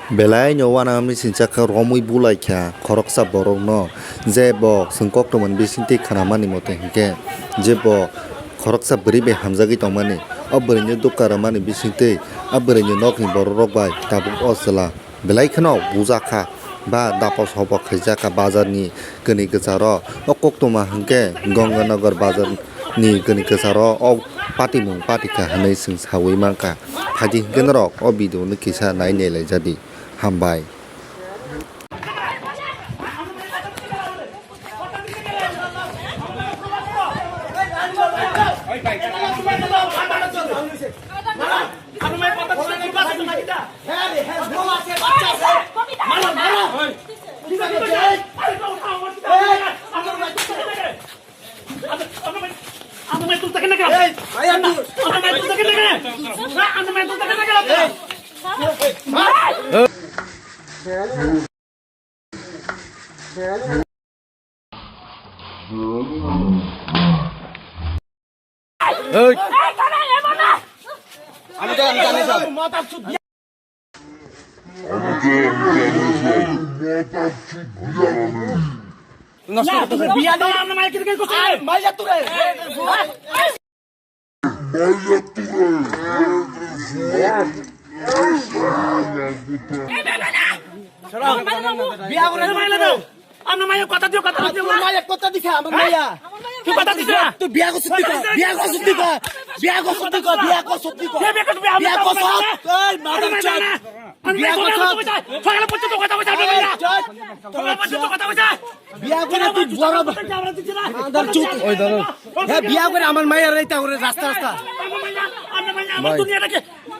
Belai nyawana amni sinchaka romui bulai kya khoroksa borok no je bo sengkok tomon bisinti khanamani mote hingke je bo khoroksa bri be hamjagi tongmani abreni dukaramani bisinti abreni nokni borok bai tabuk osla belai khano bujaka ba dapos hobok khaijaka bazar ni kini gcharo okok toma hingke ganganagar bazar ni kini gcharo o patimung patika hanai sing sawi mangka phaji hingke o video ni kisa naine laijadi hambai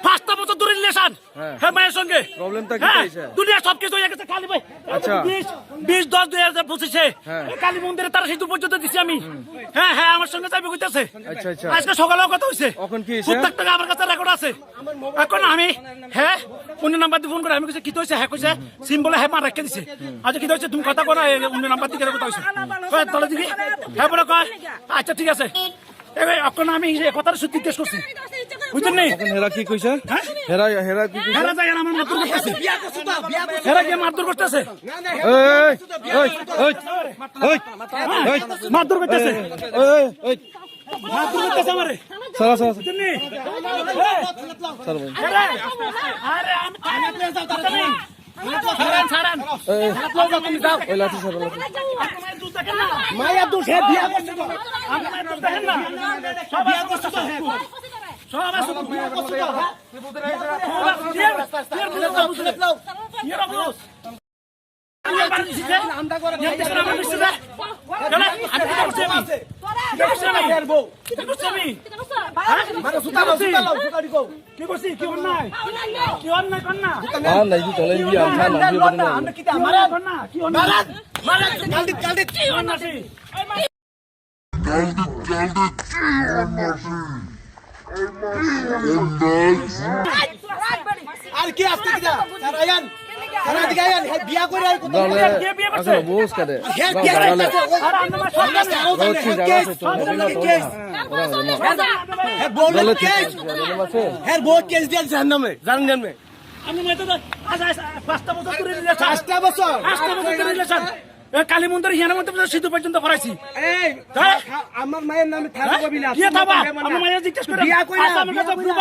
পাঁচটা বছর ধরে relation হ্যাঁ মায়ের সঙ্গে প্রবলেমটা কি হইছে দুনিয়া সবকিছু হয়ে গেছে খালি ভাই আচ্ছা 20-10-2025 কালী মন্দিরে তারা সিঁদুর পর্যন্ত দিছি আমি হ্যাঁ হ্যাঁ আমার সঙ্গে যাইবে কইতাছে আচ্ছা আচ্ছা আজকে সকালেও কথা হইছে এখন কি হইছে প্রত্যেক টাকা আমার কাছে রেকর্ড আছে এখন আমি হ্যাঁ অন্য নাম্বার দিয়ে ফোন করে আমি কইছে কি হইছে হ্যাঁ কইছে সিম বলে হ্যাঁ মা রেখে দিছে আচ্ছা কি হইছে তুমি কথা কও না অন্য নাম্বার থেকে কথা হইছে কয় তাহলে দিবি হ্যাঁ বলে কয় আচ্ছা ঠিক আছে এখন আমি এই কথাটা সত্যি জিজ্ঞেস করছি বুঝছেন নি এখন হেরা কি কইছে হেরা হেরা কি কইছে হেরা যায় আমার মারধর করতেছে হেরা কি মারধর করতেছে এই এই এই এই মারধর করতেছে এই এই মারধর করতেছে আমারে সারা সারা বুঝছেন নি স্যার ভাই আরে আমি থানাতে যাও তাড়াতাড়ি ছাড়ান তুমি যাও ওই লাঠি ছাড়ো লাঠি মায়া দোষ হে বিয়া করছে তো আমি মায়া দোষ দেখেন না সব বিয়া করছে তো সব আছে তো বিয়া করছে তো কি বলতে রাইছে ইয়া রবুস আমি বাড়ি দিছি নামটা করে আমার দিছি না চলে আমি কি করছি আমি কি করছি আমি ফেরবো কি করছি আমি মানে সুতা লাও সুতা দিকো কি করছি কি অন্যায় কি অন্যায় কর না নাই কি চলে গিয়ে আমা নাম দিয়ে বলেন আমরা কি আমারে কর না কি অন্যায় মারা জলদি কি অন্যায় জলদি আর কি আসতে কি আয়ান সারা দিকে আয়ান হে বিয়া করে আর কত কে বিয়া করছে বস করে হে বিয়া করছে আর আমরা সব কেস হে বল কেস হে বল কেস দিল জাননামে জানেন আমি মত আজ 5টা বছর ধরে রিলেশন 5টা বছর ধরে রিলেশন কালী মন্দির হিয়ানা মন্দির সিধু পর্যন্ত করাইছি এই আমার মায়ের নামে থানা কবি না কি থাবা আমার মায়ের জিজ্ঞেস করে বিয়া কই না আমার কাছে গ্রুপ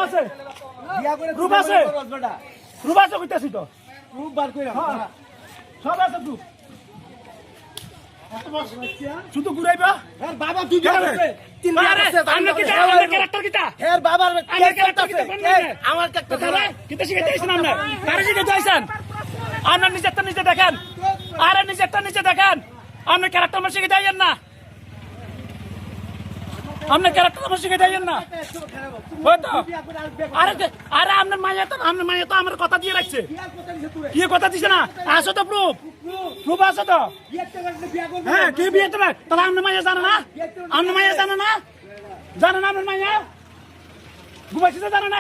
আছে বিয়া করে গ্রুপ আছে কইতাছি তো গ্রুপ বার কইরা সব আছে গ্রুপ শুধু ঘুরাইবা এর বাবা দুই বিয়া আছে তিন বিয়া আছে আমরা কি আমার ক্যারেক্টার কিটা এর বাবার ক্যারেক্টার কি আমার ক্যারেক্টার কিটা শিখাইছেন আমরা কারে শিখাইছেন আমরা নিজে দেখেন আরে নিজে দেখেন আপনি ক্যারেক্টার আমার শিখে দেন না আপনি ক্যারেক্টার আমার শিখে দেন না আরে আপনার মাইয়া তো আমার কথা দিয়ে রাখছে কি কথা দিছে না আসো তো প্রুফ আছে তো হ্যাঁ কি বিয়ে তো তাহলে আপনার মাইয়া জানে না আপনার মাইয়া ঘুমাইছে জানে না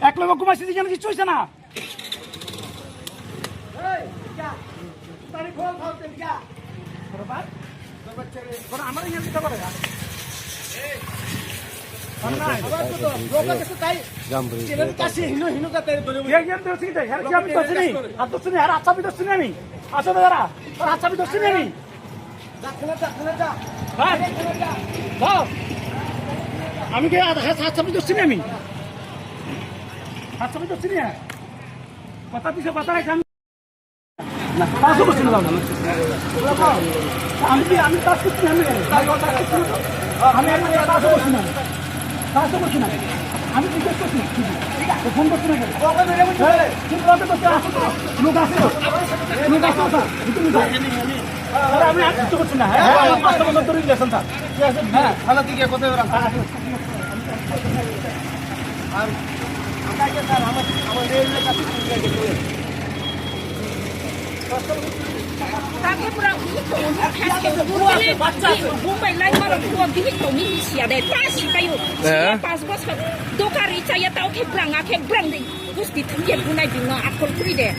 এক লোক ঘুমাইছে যেন কিছু হয়েছে না আমার 얘기하면 되지 근데 얘기하면 되지 안 됐으니 알 아차비 됐으니 아니 아서 내가 아차비 됐으니 아니 나 আমি কে আচ্ছাবি দছিনি আমি আচ্ছাবি দছিনি কথা দিছে কথা রাখাম না পাঁচশো বছর দাও আমি কাজ করছি আমি পাঁচশো বছর না আমি জিজ্ঞেস করছি ফোন করছি না লোক আছে আমি কিছু করছি না পাঁচশো বছর ধরে রিলেশন স্যার হ্যাঁ থানা থেকে কোথায় Tapi kurang itu untuk hasil boleh baca Mumbai lain malam dua bilik tu mini siapa pasti kayu pas bos dokar saya tahu ke berang deh terus ditemui punai bina akal free deh